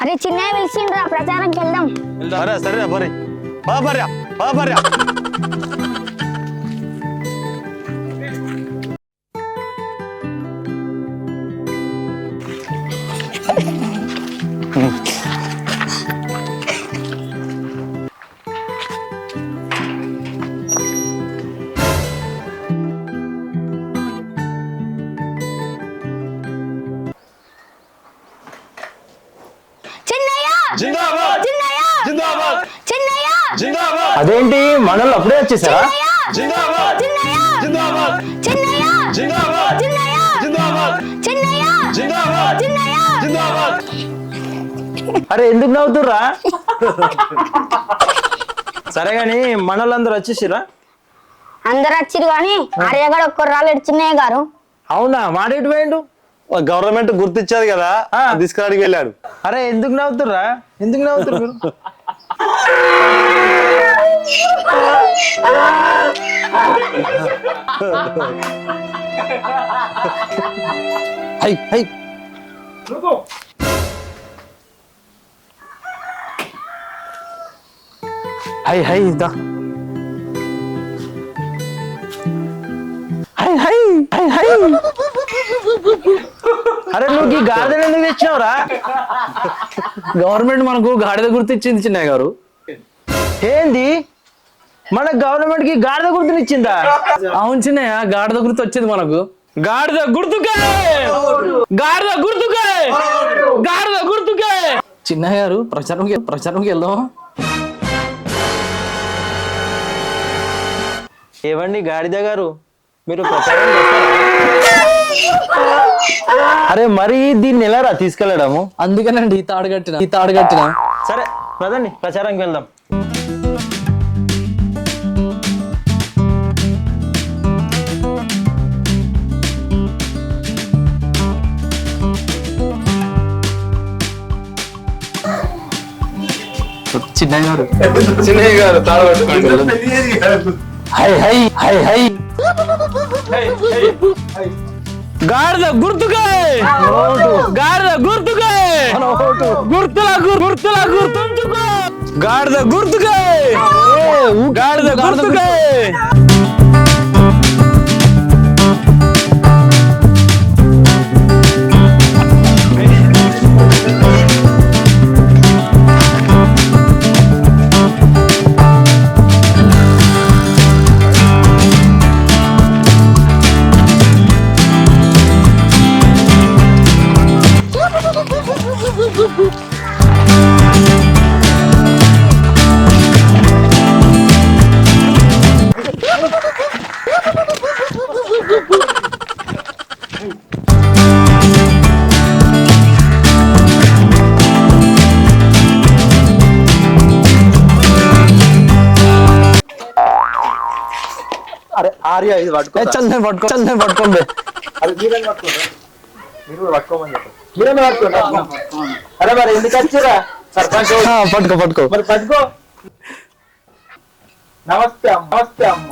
అరే చిన్నయ్య పిలిచిండ్రా ప్రచారంకి వెళ్దాం. సరే సరే మరి బాబర్యా బాబర్యా అదేంటి మనల్ని అప్పుడే వచ్చేసారా? అరే ఎందుకు నవ్వుతుర్రా? సరే గాని మనోళ్ళందరూ వచ్చేసిరా? అందరు వచ్చిరు కానీ ఆర్యగాడు ఒక్కరు రాలేడు చిన్నయ్య గారు. అవునా? వాడేటు పోయిండు? గవర్నమెంట్ గుర్తించారు కదా తీసుకురానికి వెళ్ళాడు. అరే ఎందుకు నవ్వుతుర్రా? ఎందుకు నవ్వుతురు? హై హై హై హై దా హై హై హై హై. అరే నువ్వు ఈ గాడిద ఎందుకు తెచ్చినావురా? గవర్నమెంట్ మనకు గాడిద గుర్తిచ్చింది చిన్నయ్య గారు. ఏంది మన గవర్నమెంట్ కి గాడిద గుర్తునిచ్చిందా? అవును చిన్నయ్య, గాడిద గుర్తు వచ్చింది మనకు. గాడిద గుర్తుకే, గాడిద గుర్తుకే, గాడిద గుర్తుకే. చిన్నయ్య గారు ప్రచారంకి వెళ్దాం. ఏవండి గాడిద గారు, మీరు ప్రచారం చేస్తారా? అరే మరి దీన్ని ఎలా తీసుకెళ్ళడము? అందుకనండి ఈ తాడు కట్టిన. సరే పదండి ప్రచారంకి వెళ్దాం. చిన్నయ్య గారు తాడు పట్టుకోండి. High high high high. గాడిద గుర్తుకే, గాడిద గుర్తుకే, గుర్తుల గుర్తుంచుకో. గాడిద గుర్తుకే, గాడిద గుర్తుకే. అరే ఆర్య ఇది పట్టుకో. చందన్ పట్టుకోండి. అరే మరి ఎందుకు వచ్చిరా? పట్టుకో మరి పట్టుకో. నమస్తే అమ్మ.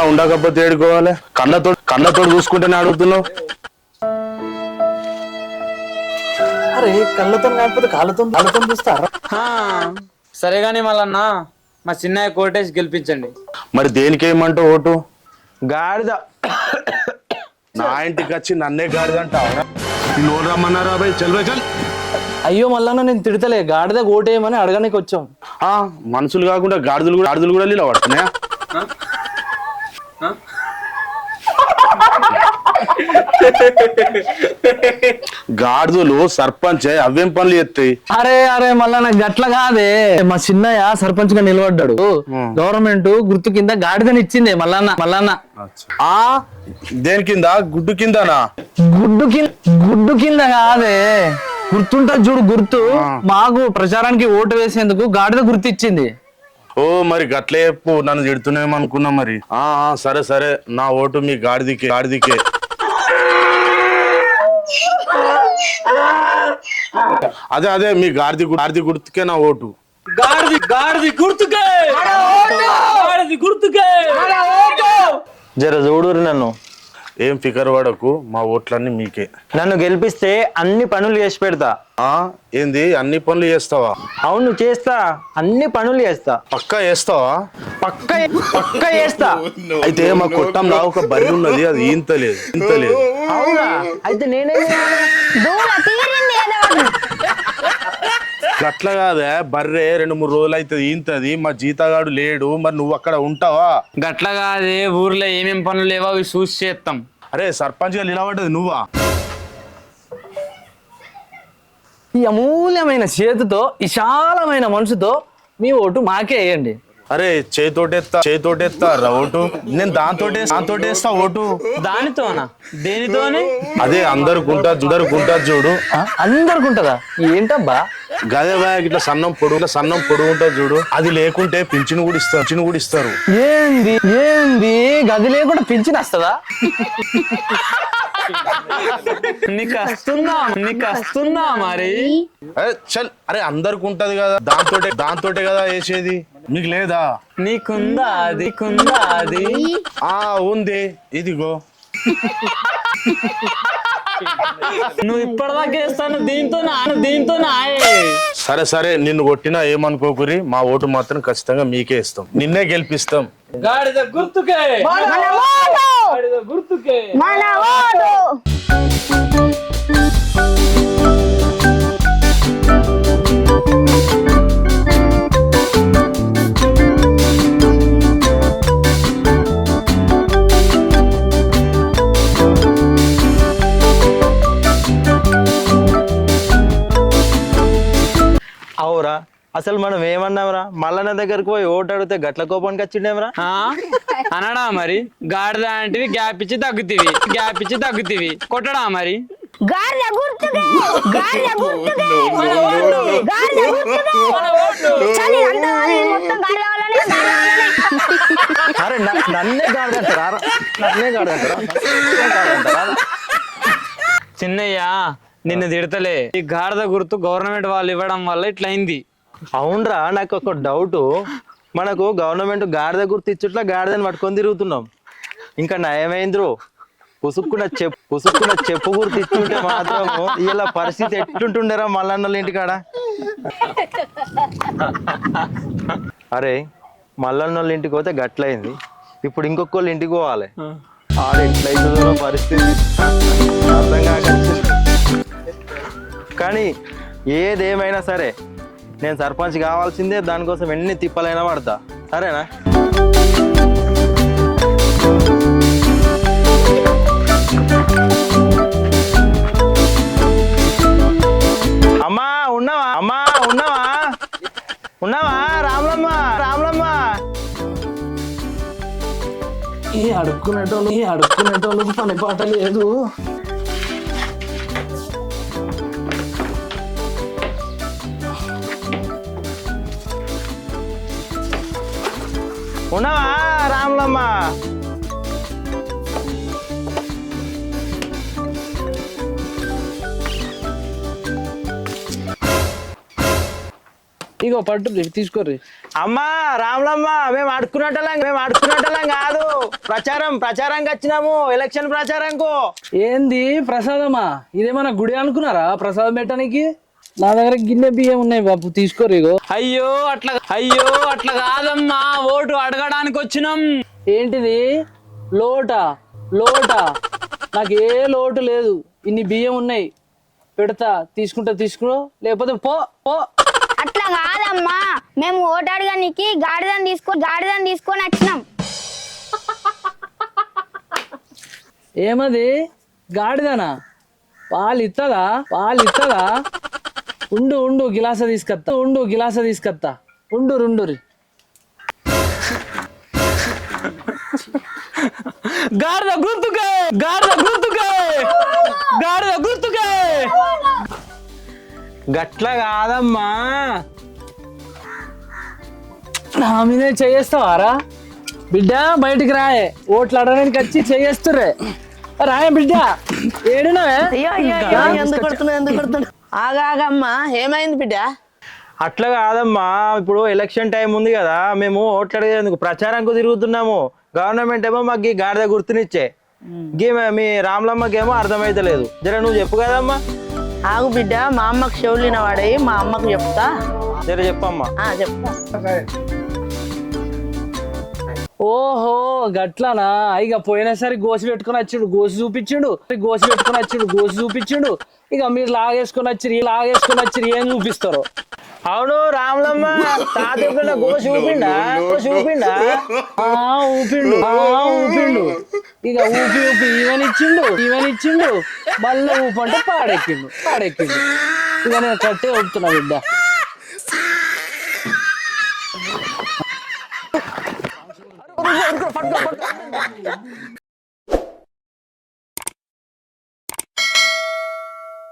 ఉండకపోతే ఏడుకోవాలి? కళ్ళతో చూసుకుంటేనే అడుగుతున్నావు. అరే కళ్ళతో కాకపోతే కాళ్ళతో చూస్తారా? సరే గాని మళ్ళన్నా మా చిన్నయ్య కోటేసి గెలిపించండి. మరి దేనికేయమంటావు ఓటు? గాడిద. నా ఇంటికి వచ్చి నన్నే గాడిద అంటావు? నోరు రమ్మన్నారా బాయ్? చల్ బాయ్ చల్. అయ్యో మళ్ళా నేను తిడతలే, గాడిద ఓటేయమని అడగడానికి వచ్చాం. మనుషులు కాకుండా గాడిదలు కూడా లీలా పడుతున్నాయా? గాడిదలు సర్పంచ్ అవేం పనులు చేస్తాయి? అరే మళ్ళా నాకు గట్ల కాదే. మా చిన్నయ్య సర్పంచ్ గా నిలబడ్డాడు. గవర్నమెంట్ గుర్తు కింద గాడిదని ఇచ్చింది మల్లన్న. దేని కింద? గుడ్డు కిందనా? గుడ్డు కింద కాదే, గుర్తుంటా చూడు గుర్తు. మాకు ప్రచారానికి ఓటు వేసేందుకు గాడిద గుర్తు ఇచ్చింది. ఓ మరి గట్లే చెప్పు, నన్ను తిడుతున్నామనుకున్నా. మరి సరే నా ఓటు మీ గాడిదికే. అదే మీ గాడిది గుర్తుకే నా ఓటు. గాడిది గుర్తుకే. జర చూడు నన్ను. ఏం ఫికర్ పడకు, మా ఓట్లన్నీ మీకే. నన్ను గెలిపిస్తే అన్ని పనులు చేసి పెడతా. ఏంది అన్ని పనులు చేస్తావా? అవును చేస్తా, అన్ని పనులు చేస్తా. పక్కా చేస్తావా? పక్క చేస్తా. అయితే మా కొట్టంలో ఒక బర్రె ఉన్నది, అది ఇంతలేదు. అవునా? అయితే నేనే దూల తీరింది ఏదో ఒకటి. అట్లా కాదే, బర్రె 2-3 రోజులు అవుతుంది ఇంతది, మా జీతగాడు లేడు, మరి నువ్వు అక్కడ ఉంటావా? గట్ల కాదే, ఊర్లో ఏమేం పనులు లేవో అవి చూసి చేస్తాం. అరే సర్పంచ్ గా నిలబడ్డది నువ్వా? ఈ అమూల్యమైన చేతితో విశాలమైన మనసుతో మీ ఓటు మాకే వేయండి. అరే చేతోటెత్తా ఓటు. నేను దాంతో వేస్తా ఓటు. దానితోనా? దేనితోని? అదే అందరుకుంటా చూడు. అందరికి ఉంటుందా? ఏంటబ్బా గదే బా, ఇట్లా సన్నం పొడుగు ఉంటుంది చూడు, అది లేకుంటే పింఛను కూడా ఇస్తారు. ఏంది గది లేకుండా పింఛన్ వస్తుందా? నీకు వస్తుందా మరి? అరే అందరికి ఉంటది కదా, దాంతోటే కదా వేసేది. నీకు లేదా? నీకుందా అది? ఉంది, ఇదిగో. నువ్వు ఇప్పటిదాకా వేస్తాను దీంతో సరే నిన్ను కొట్టినా ఏమనుకోకురి, మా ఓటు మాత్రం ఖచ్చితంగా మీకే ఇస్తాం, నిన్నే గెలిపిస్తాం. గాడిద గుర్తుకే మన ఓటు. అవురా, అసలు మనం ఏమన్నావురా? మల్లన్న దగ్గరకు పోయి ఓటు అడిగితే గట్ల కోపానికి వచ్చిండేమరా? అనడా మరి? గాడిద అంటివి గ్యాప్ ఇచ్చి తగ్గుతీవి కొట్టడా మరి? గాడిద గుర్తుకే. చలి అంతా మొత్తం గాడిద వల్లనే. అరే నన్నే గాడిదంటారా? చిన్నయ్య నిన్ను తిడతలే, ఈ గాడిద గుర్తు గవర్నమెంట్ వాళ్ళు ఇవ్వడం వల్ల ఇట్లయింది. అవునరా, నాకు ఒక డౌట్. మనకు గవర్నమెంట్ గాడిద గుర్తు ఇచ్చుట్లా గాడిదని పట్టుకొని తిరుగుతున్నాం. ఇంకా నయమైంద్రు పుసుక్కున్న చెప్పు గుర్తు ఇచ్చుంటే మాత్రం ఇలా పరిస్థితి ఎట్లుంటుండేరా మల్లన్నోళ్ళ ఇంటికాడ. అరే మల్లన్నోళ్ళ ఇంటికి పోతే గట్లయింది, ఇప్పుడు ఇంకొకళ్ళ ఇంటికి పోవాలి. ఆడ ఎట్లయితుందో పరిస్థితి అర్థం కాక. కానీ ఏదేమైనా సరే నేను సర్పంచ్ కావాల్సిందే, దానికోసం ఎన్ని తిప్పలైనా పడతా. సరేనా? అమ్మా ఉన్నావా? రాములమ్మ. ఈ అడుక్కునేటోళ్ళకి పని పాట లేదు. ఉన్నావా రాములమ్మ? ఇగో పట్టు తీసుకోర్రి. అమ్మా రాములమ్మ, మేము అడుక్కున్నట్టలం కాదు, ప్రచారంకి వచ్చినాము, ఎలక్షన్ ప్రచారంకు. ఏంది ప్రసాదమా? ఇదేమన్నా గుడి అనుకున్నారా ప్రసాదం పెట్టడానికి? నా దగ్గర గిన్నె బియ్యం ఉన్నాయి బాబు, తీసుకోరు. ఇగో. అయ్యో అట్లా కాదమ్మా, ఓటు అడగడానికి వచ్చినాం. ఏంటిది లోటా? నాకు ఏ లోటు లేదు, ఇన్ని బియ్యం ఉన్నాయి, పెడతా. తీసుకో, లేకపోతే పో. అట్లా కాదమ్మా, మేము ఓటు అడగడానికి గాడిదని తీసుకొని వచ్చినాం. ఏమది గాడిదనా? పాలు ఇత్తదా? ఉండు గిలాస తీసుకొత్తా. ఉండురి. గాడిద గుర్తుకే. గట్ల కాదమ్మా. నా మీదే చేస్తావారా బిడ్డ? బయటికి రాయే, ఓట్లు అడగడానికి వచ్చి చేస్తుర్రే. రాయ బిడ్డ, ఏడునవే? ఎందుకు కొడుతున్నా? ఆగాగమ్మా, ఏమైంది బిడ్డ? అట్లా కాదమ్మా, ఇప్పుడు ఎలక్షన్ టైం ఉంది కదా, మేము ఓట్లు అడిగేందుకు ప్రచారంకు తిరుగుతున్నాము. గవర్నమెంట్ ఏమో మాకు గాడిద గుర్తునిచ్చే, గేమే మీ రామ్లమ్మకేమో అర్థమైతలేదు జర నువ్వు చెప్పు కదమ్మా. ఆగు బిడ్డ, మా అమ్మకు చెవులిన వాడయి మా అమ్మకు చెప్తా. జర చెప్పమ్మా. చెప్తా. ఓహో గట్లానా, ఇక పోయినసారి గోసి పెట్టుకుని వచ్చిండు, గోసి చూపించిండు, గోసి చూపించిండు. ఇక మీరు లాగేసుకొని వచ్చిరు ఏం చూపిస్తారు? అవును రామ్లమ్మ తాత ఎప్పుడైనా గోసి ఊపిండా? ఊపిండు. ఇక ఊపి ఈవెనిచ్చిండు మళ్ళీ ఊపంటే పాడెక్కిండు. ఇక నేను కట్టే ఊపుతున్నా బిడ్డ.